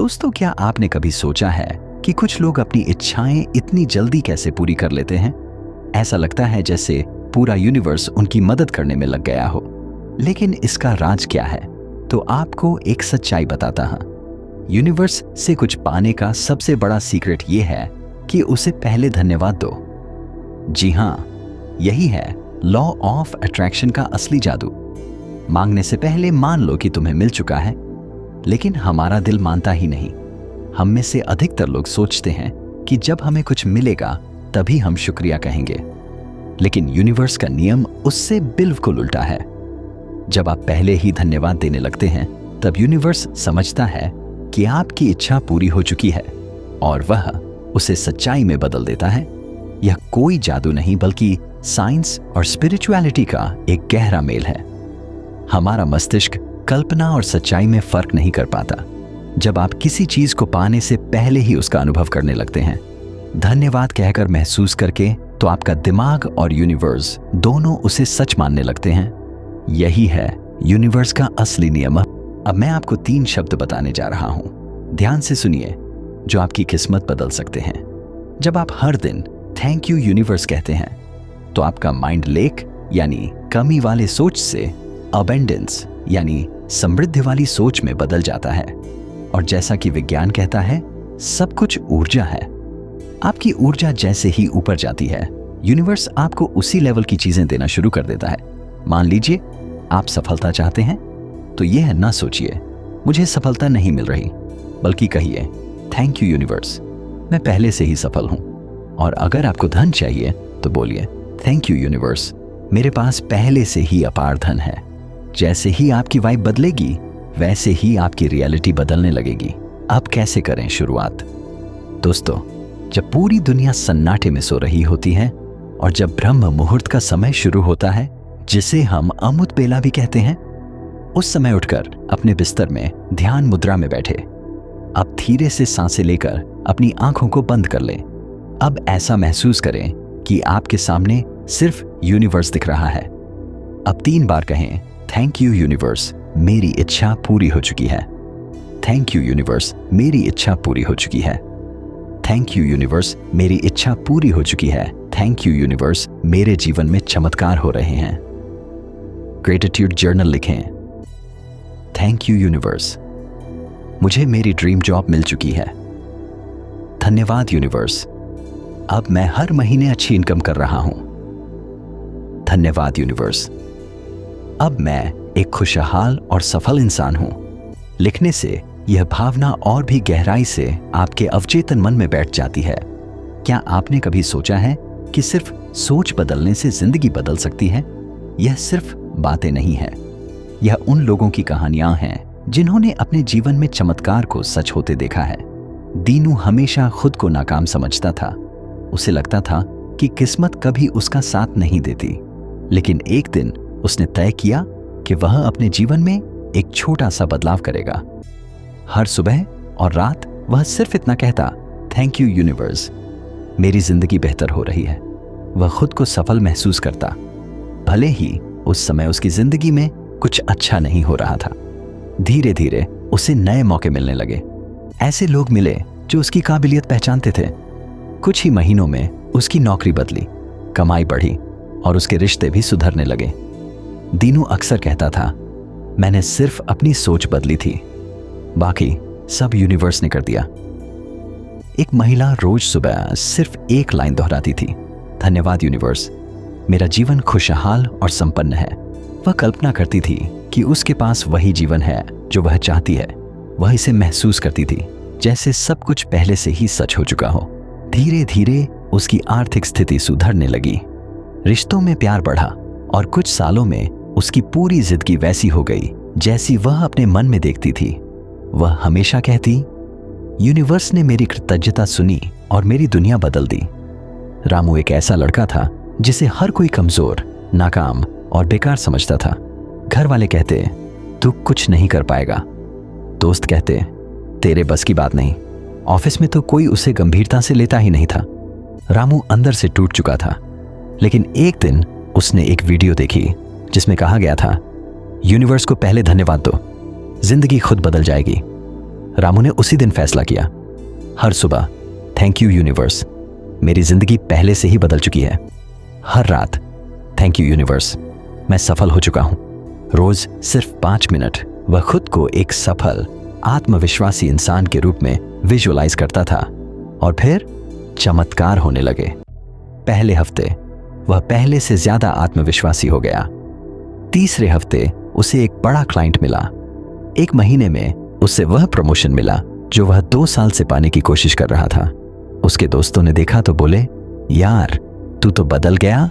दोस्तों, क्या आपने कभी सोचा है कि कुछ लोग अपनी इच्छाएं इतनी जल्दी कैसे पूरी कर लेते हैं? ऐसा लगता है जैसे पूरा यूनिवर्स उनकी मदद करने में लग गया हो। लेकिन इसका राज क्या है? तो आपको एक सच्चाई बताता हूं। यूनिवर्स से कुछ पाने का सबसे बड़ा सीक्रेट ये है कि उसे पहले धन्यवाद दो। जी हां, यही है लॉ ऑफ अट्रैक्शन का असली जादू। मांगने से पहले मान लो कि तुम्हें मिल चुका है, लेकिन हमारा दिल मानता ही नहीं। हम में से अधिकतर लोग सोचते हैं कि जब हमें कुछ मिलेगा तभी हम शुक्रिया कहेंगे, लेकिन यूनिवर्स का नियम उससे बिल्कुल उल्टा है। जब आप पहले ही धन्यवाद देने लगते हैं, तब यूनिवर्स समझता है कि आपकी इच्छा पूरी हो चुकी है और वह उसे सच्चाई में बदल देता है। यह कोई जादू नहीं, बल्कि साइंस और स्पिरिचुअलिटी का एक गहरा मेल है। हमारा मस्तिष्क कल्पना और सच्चाई में फर्क नहीं कर पाता। जब आप किसी चीज को पाने से पहले ही उसका अनुभव करने लगते हैं, धन्यवाद कहकर महसूस करके, तो आपका दिमाग और यूनिवर्स दोनों उसे सच मानने लगते हैं। यही है यूनिवर्स का असली नियम। अब मैं आपको 3 शब्द बताने जा रहा हूं। ध्यान से सुनिए, जो आपकी किस्मत बदल सकते हैं। जब आप हर दिन थैंक यू यूनिवर्स कहते हैं, तो आपका माइंड लेक यानी कमी वाले सोच से अबेंडेंस यानी समृद्धि वाली सोच में बदल जाता है। और जैसा कि विज्ञान कहता है, सब कुछ ऊर्जा है। आपकी ऊर्जा जैसे ही ऊपर जाती है, यूनिवर्स आपको उसी लेवल की चीजें देना शुरू कर देता है। मान लीजिए आप सफलता चाहते हैं, तो यह ना सोचिए मुझे सफलता नहीं मिल रही, बल्कि कहिए थैंक यू यूनिवर्स, मैं पहले से ही सफल हूं। और अगर आपको धन चाहिए तो बोलिए थैंक यू यूनिवर्स, मेरे पास पहले से ही अपार धन है। जैसे ही आपकी वाइब बदलेगी, वैसे ही आपकी रियलिटी बदलने लगेगी। अब कैसे करें शुरुआत? दोस्तों, जब पूरी दुनिया सन्नाटे में सो रही होती है और जब ब्रह्म मुहूर्त का समय शुरू होता है, जिसे हम अमृत बेला भी कहते हैं, उस समय उठकर अपने बिस्तर में ध्यान मुद्रा में बैठे। अब धीरे से सांसें लेकर अपनी आंखों को बंद कर लें। अब ऐसा महसूस करें कि आपके सामने सिर्फ यूनिवर्स दिख रहा है। अब 3 बार कहें थैंक यू यूनिवर्स, मेरी इच्छा पूरी हो चुकी है। थैंक यू यूनिवर्स, मेरी इच्छा पूरी हो चुकी है। थैंक यू यूनिवर्स, मेरी इच्छा पूरी हो चुकी है। थैंक यू यूनिवर्स, मेरे जीवन में चमत्कार हो रहे हैं। ग्रेटिट्यूड जर्नल लिखें। थैंक यू यूनिवर्स, मुझे मेरी ड्रीम जॉब मिल चुकी है। धन्यवाद यूनिवर्स, अब मैं हर महीने अच्छी इनकम कर रहा हूं। धन्यवाद यूनिवर्स, अब मैं एक खुशहाल और सफल इंसान हूं। लिखने से यह भावना और भी गहराई से आपके अवचेतन मन में बैठ जाती है। क्या आपने कभी सोचा है कि सिर्फ सोच बदलने से जिंदगी बदल सकती है? यह सिर्फ बातें नहीं है, यह उन लोगों की कहानियां हैं जिन्होंने अपने जीवन में चमत्कार को सच होते देखा है। दीनू हमेशा खुद को नाकाम समझता था। उसे लगता था कि किस्मत कभी उसका साथ नहीं देती, लेकिन एक दिन उसने तय किया कि वह अपने जीवन में एक छोटा सा बदलाव करेगा। हर सुबह और रात वह सिर्फ इतना कहता, थैंक यू यूनिवर्स, मेरी जिंदगी बेहतर हो रही है। वह खुद को सफल महसूस करता, भले ही उस समय उसकी जिंदगी में कुछ अच्छा नहीं हो रहा था। धीरे धीरे उसे नए मौके मिलने लगे। ऐसे लोग मिले जो उसकी काबिलियत पहचानते थे। कुछ ही महीनों में उसकी नौकरी बदली, कमाई बढ़ी और उसके रिश्ते भी सुधरने लगे। दीनू अक्सर कहता था, मैंने सिर्फ अपनी सोच बदली थी, बाकी सब यूनिवर्स ने कर दिया। एक महिला रोज सुबह सिर्फ एक लाइन दोहराती थी, धन्यवाद यूनिवर्स, मेरा जीवन खुशहाल और संपन्न है। वह कल्पना करती थी कि उसके पास वही जीवन है जो वह चाहती है। वह इसे महसूस करती थी जैसे सब कुछ पहले से ही सच हो चुका हो। धीरे धीरे उसकी आर्थिक स्थिति सुधरने लगी, रिश्तों में प्यार बढ़ा और कुछ सालों में उसकी पूरी जिंदगी वैसी हो गई जैसी वह अपने मन में देखती थी। वह हमेशा कहती, यूनिवर्स ने मेरी कृतज्ञता सुनी और मेरी दुनिया बदल दी। रामू एक ऐसा लड़का था जिसे हर कोई कमजोर, नाकाम और बेकार समझता था। घर वाले कहते, तू कुछ नहीं कर पाएगा। दोस्त कहते, तेरे बस की बात नहीं। ऑफिस में तो कोई उसे गंभीरता से लेता ही नहीं था। रामू अंदर से टूट चुका था, लेकिन एक दिन उसने एक वीडियो देखी जिसमें कहा गया था, यूनिवर्स को पहले धन्यवाद दो, जिंदगी खुद बदल जाएगी। रामू ने उसी दिन फैसला किया। हर सुबह थैंक यू यूनिवर्स, मेरी जिंदगी पहले से ही बदल चुकी है। हर रात थैंक यू यूनिवर्स, मैं सफल हो चुका हूं। रोज सिर्फ 5 मिनट वह खुद को एक सफल आत्मविश्वासी इंसान के रूप में विजुअलाइज करता था और फिर चमत्कार होने लगे। पहले हफ्ते वह पहले से ज्यादा आत्मविश्वासी हो गया। तीसरे हफ्ते उसे एक बड़ा क्लाइंट मिला। 1 महीने में उसे वह प्रमोशन मिला जो वह 2 साल से पाने की कोशिश कर रहा था। उसके दोस्तों ने देखा तो बोले, यार तू तो बदल गया।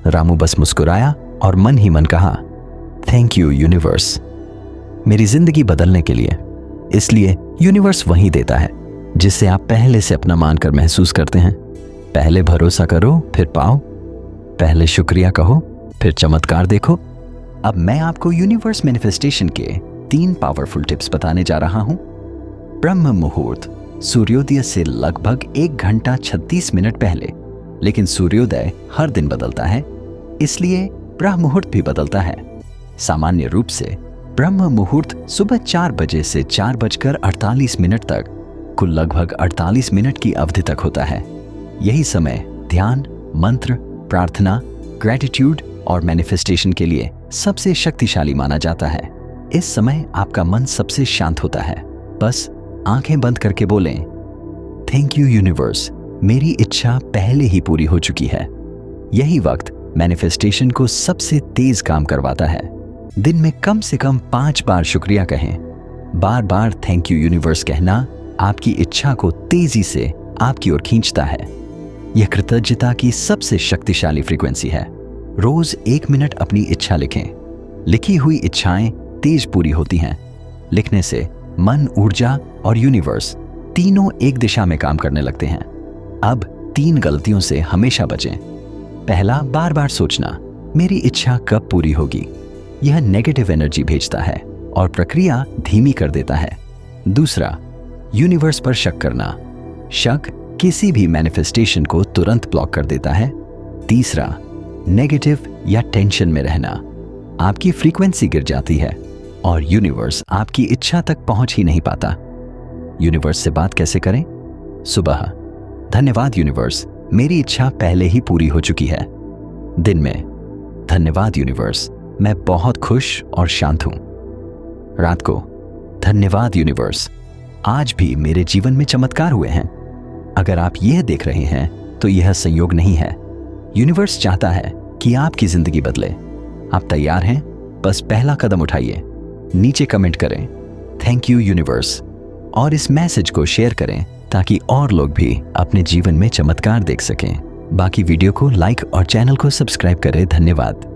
रामू बस मुस्कुराया और मन ही मन कहा, थैंक यू यूनिवर्स, मेरी जिंदगी बदलने के लिए। इसलिए यूनिवर्स वही देता है जिससे आप पहले से अपना मानकर महसूस करते हैं। पहले भरोसा करो फिर पाओ, पहले शुक्रिया कहो फिर चमत्कार देखो। अब मैं आपको यूनिवर्स मैनिफेस्टेशन के 3 पावरफुल टिप्स बताने जा रहा हूं। ब्रह्म मुहूर्त, सूर्योदय से लगभग 1 घंटा 36 मिनट पहले। लेकिन सूर्योदय हर दिन बदलता है, इसलिए ब्रह्म मुहूर्त भी बदलता है। सामान्य रूप से ब्रह्म मुहूर्त सुबह 4 बजे से 4:48 तक, कुल लगभग 48 मिनट की अवधि तक होता है। यही समय ध्यान, मंत्र, प्रार्थना, ग्रेटिट्यूड और मैनिफेस्टेशन के लिए सबसे शक्तिशाली माना जाता है। इस समय आपका मन सबसे शांत होता है। बस आंखें बंद करके बोलें, थैंक यू यूनिवर्स, मेरी इच्छा पहले ही पूरी हो चुकी है। यही वक्त मैनिफेस्टेशन को सबसे तेज काम करवाता है। दिन में कम से कम 5 बार शुक्रिया कहें। बार बार थैंक यू यूनिवर्स कहना आपकी इच्छा को तेजी से आपकी ओर खींचता है। यह कृतज्ञता की सबसे शक्तिशाली फ्रीक्वेंसी है। रोज 1 मिनट अपनी इच्छा लिखें। लिखी हुई इच्छाएं तेज पूरी होती हैं। लिखने से मन, ऊर्जा और यूनिवर्स तीनों एक दिशा में काम करने लगते हैं। अब 3 गलतियों से हमेशा बचें। पहला, बार बार सोचना, मेरी इच्छा कब पूरी होगी। यह नेगेटिव एनर्जी भेजता है और प्रक्रिया धीमी कर देता है। दूसरा, यूनिवर्स पर शक करना। शक किसी भी मैनिफेस्टेशन को तुरंत ब्लॉक कर देता है। तीसरा, नेगेटिव या टेंशन में रहना। आपकी फ्रीक्वेंसी गिर जाती है और यूनिवर्स आपकी इच्छा तक पहुंच ही नहीं पाता। यूनिवर्स से बात कैसे करें? सुबह, धन्यवाद यूनिवर्स, मेरी इच्छा पहले ही पूरी हो चुकी है। दिन में, धन्यवाद यूनिवर्स, मैं बहुत खुश और शांत हूं। रात को, धन्यवाद यूनिवर्स, आज भी मेरे जीवन में चमत्कार हुए हैं। अगर आप यह देख रहे हैं तो यह संयोग नहीं है। यूनिवर्स चाहता है कि आपकी जिंदगी बदले। आप तैयार हैं? बस पहला कदम उठाइए। नीचे कमेंट करें, थैंक यू यूनिवर्स, और इस मैसेज को शेयर करें ताकि और लोग भी अपने जीवन में चमत्कार देख सकें। बाकी वीडियो को लाइक और चैनल को सब्सक्राइब करें। धन्यवाद।